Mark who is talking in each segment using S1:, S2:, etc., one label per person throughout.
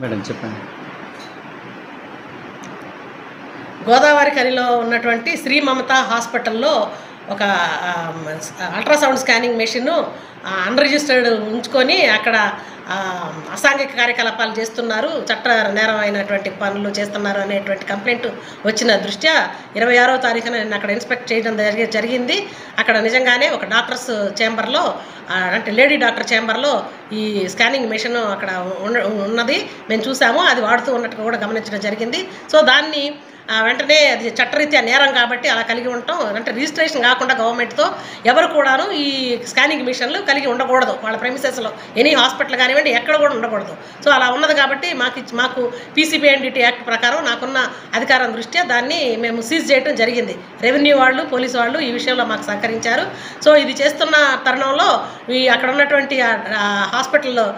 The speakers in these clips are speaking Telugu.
S1: మేడం చెప్పండి.
S2: గోదావరి ఖనిలో ఉన్నటువంటి శ్రీ మమత హాస్పిటల్లో ఒక అల్ట్రాసౌండ్ స్కానింగ్ మెషిన్ అన్రిజిస్టర్డ్ ఉంచుకొని అక్కడ అసాంఘిక కార్యకలాపాలు చేస్తున్నారు, చట్ట నేరం అయినటువంటి పనులు చేస్తున్నారు అనేటువంటి కంప్లైంట్ వచ్చిన దృష్ట్యా 26వ తారీఖున నేను అక్కడ ఇన్స్పెక్ట్ చేయడం జరిగింది. అక్కడ నిజంగానే ఒక డాక్టర్స్ చేంబర్లో, అంటే లేడీ డాక్టర్ చేంబర్లో ఈ స్కానింగ్ మెషిన్ అక్కడ ఉన్నది మేము చూసాము. అది వాడుతూ ఉన్నట్టు కూడా గమనించడం జరిగింది. సో దాన్ని వెంటనే అది చట్టరీత్యా నేరం కాబట్టి అలా కలిగి ఉండటం, అంటే రిజిస్ట్రేషన్ కాకుండా గవర్నమెంట్తో ఎవరు కూడాను ఈ స్కానింగ్ మిషన్లు కలిగి ఉండకూడదు. వాళ్ళ ప్రెమిసెస్లో ఎనీ హాస్పిటల్ కానివ్వండి ఎక్కడ కూడా ఉండకూడదు. సో అలా ఉన్నది కాబట్టి మాకు పీసీపీఎన్డీటీ యాక్ట్ ప్రకారం నాకున్న అధికారం దృష్ట్యా దాన్ని మేము సీజ్ చేయడం జరిగింది. రెవెన్యూ వాళ్ళు, పోలీసు వాళ్ళు ఈ విషయంలో మాకు సహకరించారు. సో ఇది చేస్తున్న తరుణంలో అక్కడ ఉన్నటువంటి హాస్పిటల్లో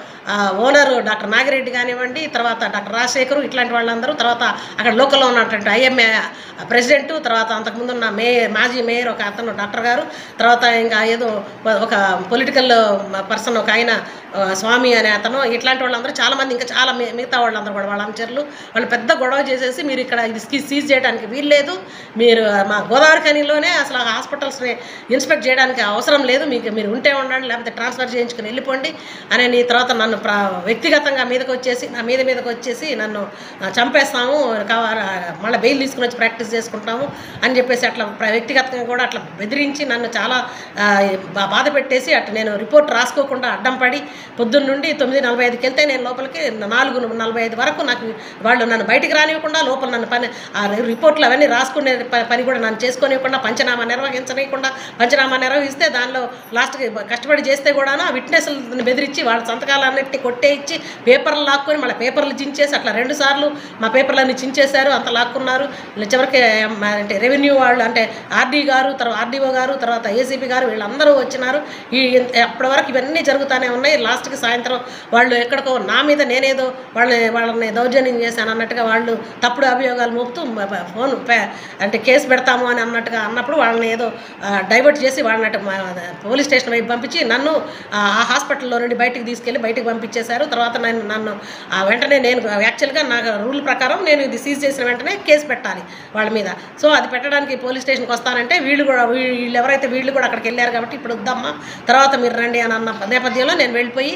S2: ఓనరు డాక్టర్ నాగిరెడ్డి కానివ్వండి, తర్వాత డాక్టర్ రాజశేఖరు, ఇట్లాంటి వాళ్ళందరూ, తర్వాత అక్కడ లోకల్లో ఉన్నటువంటి ఐఎంఏ ప్రెసిడెంటు, తర్వాత అంతకుముందు ఉన్న మాజీ మేయర్ ఒక అతను డాక్టర్ గారు, తర్వాత ఇంకా ఏదో ఒక పొలిటికల్ పర్సన్ ఒక ఆయన స్వామి అనే అతను, ఇట్లాంటి వాళ్ళందరూ చాలామంది, ఇంకా చాలా మిగతా వాళ్ళందరూ కూడా వాళ్ళ అనుచరులు వాళ్ళు పెద్ద గొడవ చేసేసి మీరు ఇక్కడ ఇది సీజ్ చేయడానికి వీల్లేదు, మీరు మా గోదావరి ఖనిలోనే అసలు ఆ హాస్పిటల్స్ని ఇన్స్పెక్ట్ చేయడానికి అవసరం లేదు, మీరు ఉంటే ఉండండి లేకపోతే ట్రాన్స్ఫర్ చేయించుకుని వెళ్ళిపోండి అని, తర్వాత నన్ను వ్యక్తిగతంగా నా మీదకి వచ్చేసి నన్ను చంపేస్తాము, మళ్ళీ బెయిల్ తీసుకుని వచ్చి ప్రాక్టీస్ చేసుకుంటాము అని చెప్పేసి అట్లా వ్యక్తిగతంగా కూడా అట్లా బెదిరించి నన్ను చాలా బాధ పెట్టేసి అట్లా నేను రిపోర్ట్ రాసుకోకుండా అడ్డం పడి పొద్దున్న నుండి 9:45కి వెళ్తే నేను లోపలికి 4:45 వరకు నాకు వాళ్ళు నన్ను బయటికి రానివ్వకుండా లోపల నన్ను రిపోర్ట్లు అవన్నీ రాసుకునే పని కూడా నన్ను చేసుకోనివ్వకుండా పంచనామా నిర్వహిస్తే దానిలో లాస్ట్కి కష్టపడి చేస్తే కూడా ఆ విట్నెస్లను బెదిరించి వాళ్ళ సంతకాలన్నింటినీ కొట్టేయించి పేపర్లు లాక్కొని మళ్ళీ పేపర్లు చించేసి అట్లా 2 సార్లు మా పేపర్లన్నీ చించేశారు, అంత లాక్కున్నారు. చివరికి అంటే రెవెన్యూ వాళ్ళు, అంటే ఆర్డీఓ గారు, తర్వాత ఏసీపీ గారు వీళ్ళందరూ వచ్చినారు. అప్పటి వరకు ఇవన్నీ జరుగుతూనే ఉన్నాయి. లాస్ట్కి సాయంత్రం వాళ్ళు ఎక్కడికో నా మీద నేనేదో వాళ్ళని దౌర్జన్యం చేశాను అన్నట్టుగా వాళ్ళు తప్పుడు అభియోగాలు మోపుతూ ఫోన్ అంటే కేసు పెడతాము అని అన్నప్పుడు వాళ్ళని ఏదో డైవర్ట్ చేసి వాళ్ళని పోలీస్ స్టేషన్ వైపు పంపించి నన్ను ఆ హాస్పిటల్లో నుండి బయటికి పంపించేశారు. తర్వాత నన్ను వెంటనే నేను యాక్చువల్గా నాకు రూల్ ప్రకారం నేను ఇది సీజ్ చేసిన వెంటనే కేసు పెట్టాలి వాళ్ళ మీద. సో అది పెట్టడానికి పోలీస్ స్టేషన్కి వస్తానంటే వీళ్ళు కూడా అక్కడికి వెళ్ళారు కాబట్టి ఇప్పుడు వద్దమ్మా తర్వాత మీరు రండి అని అన్న నేపథ్యంలో నేను వెళ్ళిపోయి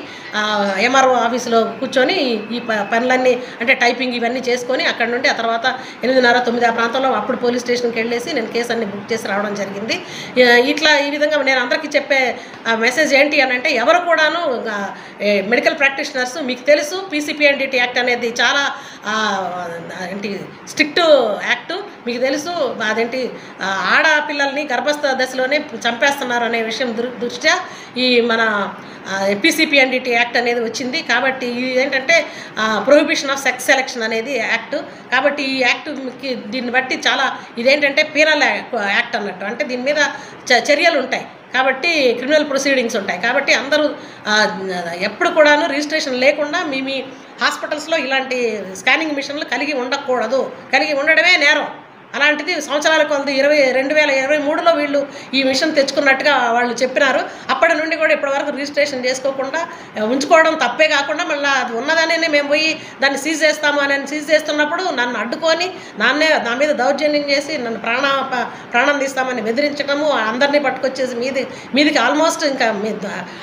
S2: ఎంఆర్ఓ ఆఫీసులో కూర్చొని ఈ పనులన్నీ అంటే టైపింగ్ ఇవన్నీ చేసుకొని అక్కడ నుండి ఆ తర్వాత 8:30-9 ఆ ప్రాంతంలో అప్పుడు పోలీస్ స్టేషన్కి వెళ్ళేసి నేను కేసు అన్ని బుక్ చేసి రావడం జరిగింది. ఈ విధంగా నేను అందరికీ చెప్పే మెసేజ్ ఏంటి అని అంటే, ఎవరు కూడాను మెడికల్ ప్రాక్టీషనర్స్ మీకు తెలుసు పీసీపీఎన్డీటీ యాక్ట్ అనేది చాలా ఏంటి స్ట్రిక్ట్ యాక్టు మీకు తెలుసు, అదేంటి ఆడపిల్లల్ని గర్భస్థ దశలోనే చంపేస్తున్నారు అనే విషయం దృష్ట్యా ఈ మన పీసీపీఎన్డీటీ యాక్ట్ అనేది వచ్చింది. కాబట్టి ఇది ఏంటంటే ప్రొహిబిషన్ ఆఫ్ సెక్స్ సెలెక్షన్ అనేది యాక్టు. కాబట్టి ఈ యాక్ట్కి దీన్ని బట్టి చాలా ఇదేంటంటే పీనల్ యాక్ట్ అన్నట్టు, అంటే దీని మీద చర్యలు ఉంటాయి కాబట్టి క్రిమినల్ ప్రొసీడింగ్స్ ఉంటాయి. కాబట్టి అందరూ ఎప్పుడు కూడాను రిజిస్ట్రేషన్ లేకుండా మీ హాస్పిటల్స్లో ఇలాంటి స్కానింగ్ మిషన్లు కలిగి ఉండకూడదు, కలిగి ఉండడమే నేరం. అలాంటిది సంవత్సరాల కొలది 2023లో వీళ్ళు ఈ మిషన్ తెచ్చుకున్నట్టుగా వాళ్ళు చెప్పినారు. అప్పటి నుండి కూడా ఇప్పటివరకు రిజిస్ట్రేషన్ చేసుకోకుండా ఉంచుకోవడం తప్పే కాకుండా మళ్ళీ అది ఉన్నదనే మేము పోయి దాన్ని సీజ్ చేస్తాము అని సీజ్ చేస్తున్నప్పుడు నన్ను అడ్డుకొని నా మీద దౌర్జన్యం చేసి నన్ను ప్రాణం తీస్తామని బెదిరించడము, అందరినీ పట్టుకొచ్చేసి మీదికి ఆల్మోస్ట్ ఇంకా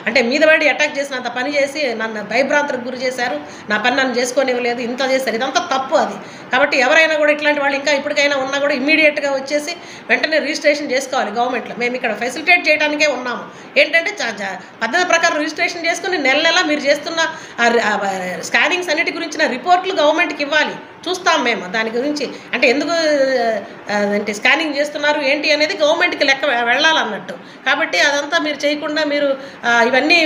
S2: అంటే మీద పడి అటాక్ చేసినంత పని చేసి నన్ను భయభ్రాంతులకు గురి చేశారు. నా పని నన్ను చేసుకోనివ్వలేదు, ఇంత చేశారు. ఇదంతా తప్పు అది. కాబట్టి ఎవరైనా కూడా ఇట్లాంటి వాళ్ళు ఇంకా ఇప్పటికైనా ఉన్నా కూడా ఇమ్మీడియట్గా వచ్చేసి వెంటనే రిజిస్ట్రేషన్ చేసుకోవాలి గవర్నమెంట్లో. మేము ఇక్కడ ఫెసిలిటేట్ చేయడానికే ఉన్నాము. ఏంటంటే పద్ధతి ప్రకారం రిజిస్ట్రేషన్ చేసుకుని నెల మీరు చేస్తున్న స్కానింగ్స్ అన్నిటి గురించిన రిపోర్ట్లు గవర్నమెంట్కి ఇవ్వాలి, చూస్తాం మేము దాని గురించి. అంటే ఎందుకు అంటే స్కానింగ్ చేస్తున్నారు ఏంటి అనేది గవర్నమెంట్కి లెక్క వెళ్ళాలన్నట్టు. కాబట్టి అదంతా మీరు చేయకుండా మీరు ఇవన్నీ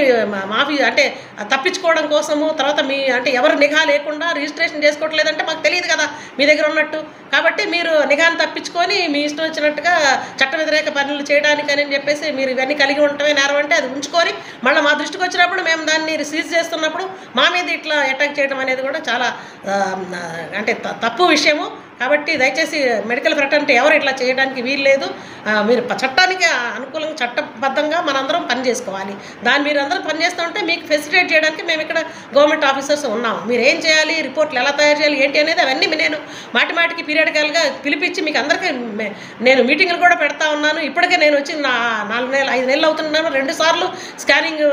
S2: మాఫీ అంటే తప్పించుకోవడం కోసము, తర్వాత అంటే ఎవరు నిఘా లేకుండా రిజిస్ట్రేషన్ చేసుకోవట్లేదంటే మాకు తెలియదు కదా మీ దగ్గర ఉన్నట్టు. కాబట్టి మీరు నిఘాను తప్పించుకొని మీ ఇష్టం వచ్చినట్టుగా చట్ట వ్యతిరేక పనులు చేయడానికని చెప్పేసి మీరు ఇవన్నీ కలిగి ఉండటమే నేరం. అంటే అది ఉంచుకొని మళ్ళీ మా దృష్టికి వచ్చినప్పుడు మేము దాన్ని సీజ్ చేస్తున్నప్పుడు మా మీద ఇట్లా అటాక్ చేయడం అనేది కూడా చాలా అంటే తప్పు విషయము. కాబట్టి దయచేసి మెడికల్ ఫ్రెటర్నిటీ ఎవరు ఇట్లా చేయడానికి వీలు లేదు. మీరు చట్టానికి అనుకూలంగా చట్టబద్ధంగా మనందరం పనిచేసుకోవాలి. మీరు అందరూ పనిచేస్తూ ఉంటే మీకు ఫెసిలిటేట్ చేయడానికి మేము ఇక్కడ గవర్నమెంట్ ఆఫీసర్స్ ఉన్నాము. మీరు ఏం చేయాలి, రిపోర్ట్లు ఎలా తయారు చేయాలి ఏంటి అనేది అవన్నీ నేను మాటికి పీరియడికల్గా పిలిపించి మీకు అందరికీ నేను మీటింగ్లు కూడా పెడతా ఉన్నాను. ఇప్పటికే నేను వచ్చి 4 నెలలు 5 నెలలు అవుతున్నాను. 2 సార్లు స్కానింగ్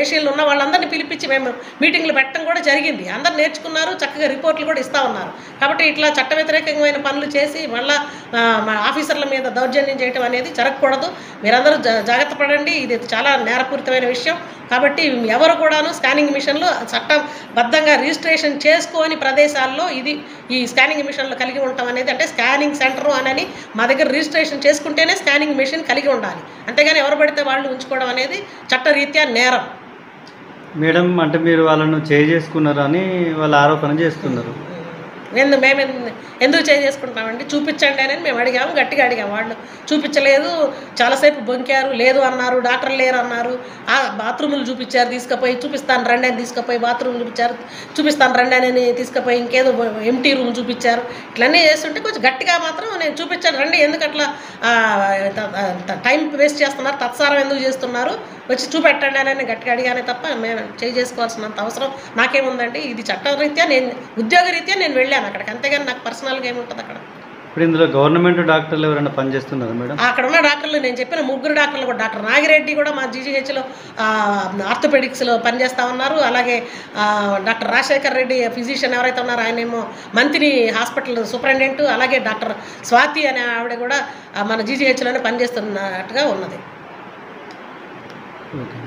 S2: మెషిన్లు ఉన్న వాళ్ళందరినీ పిలిపించి మేము మీటింగ్లు పెట్టడం కూడా జరిగింది. అందరు నేర్చుకున్నారు, చక్కగా రిపోర్ట్లు కూడా ఇస్తూ ఉన్నారు. కాబట్టి ఇట్లా చట్ట వ్యతిరేకమైన పనులు చేసి మళ్ళీ ఆఫీసర్ల మీద దౌర్జన్యం చేయడం అనేది జరగకూడదు. మీరందరూ జాగ్రత్త పడండి. ఇది చాలా నేరపూరితమైన విషయం. కాబట్టి ఎవరు కూడాను స్కానింగ్ మిషన్లు చట్టబద్ధంగా రిజిస్ట్రేషన్ చేసుకోని ప్రదేశాల్లో ఈ స్కానింగ్ మిషన్లు కలిగి ఉండటం అనేది, అంటే స్కానింగ్ సెంటర్ అని మా దగ్గర రిజిస్ట్రేషన్ చేసుకుంటేనే స్కానింగ్ మిషన్ కలిగి ఉండాలి. అంతేగాని ఎవరు పడితే వాళ్ళు ఉంచుకోవడం అనేది చట్టరీత్యా నేరం.
S1: మేడం, అంటే మీరు వాళ్ళను చేసుకున్నారని వాళ్ళ ఆరోపణ చేస్తున్నారు.
S2: మేము ఎందుకు చేసుకుంటామండి, చూపించండి అని మేము అడిగాము, గట్టిగా అడిగాము. వాళ్ళు చూపించలేదు, చాలాసేపు బొంకారు, లేదు అన్నారు, డాక్టర్ లేరు అన్నారు. బాత్రూములు చూపించారు, తీసుకుపోయి చూపిస్తాను రండి అని తీసుకుపోయి బాత్రూమ్ చూపిస్తాను రండి అని తీసుకుపోయి ఇంకేదో ఎంటీ రూమ్ చూపించారు. ఇట్లన్నీ చేస్తుంటే కొంచెం గట్టిగా మాత్రం నేను చూపించాను రండి, ఎందుకు అట్లా టైం వేస్ట్ చేస్తున్నారు, తత్సారం ఎందుకు చేస్తున్నారు, వచ్చి చూపెట్టండి అని గట్టిగా అడిగానే తప్ప మేము చేసుకోవాల్సినంత అవసరం నాకేముందండి. ఇది చట్టరీత్యా ఉద్యోగరీత్యా నేను వెళ్ళాను అక్కడికి, అంతేగాని నాకు పర్సనల్గా ఏముంటుంది అక్కడ.
S1: ఇప్పుడు ఇందులో గవర్నమెంట్ డాక్టర్లు ఎవరైనా పనిచేస్తున్నారు మేడం?
S2: అక్కడ ఉన్న డాక్టర్లు నేను చెప్పిన 3 డాక్టర్లు కూడా, డాక్టర్ నాగిరెడ్డి కూడా మా జీజీహెచ్లో ఆర్థోపెడిక్స్లో పనిచేస్తూ ఉన్నారు. అలాగే డాక్టర్ రాజశేఖర్ రెడ్డి ఫిజిషియన్ ఎవరైతే ఉన్నారో ఆయనేమో మంత్రి హాస్పిటల్ సూపరింటెండెంట్. అలాగే డాక్టర్ స్వాతి అనే ఆవిడ కూడా మన జీజీహెచ్లోనే పనిచేస్తున్నట్టుగా ఉన్నది.
S1: ఓకే.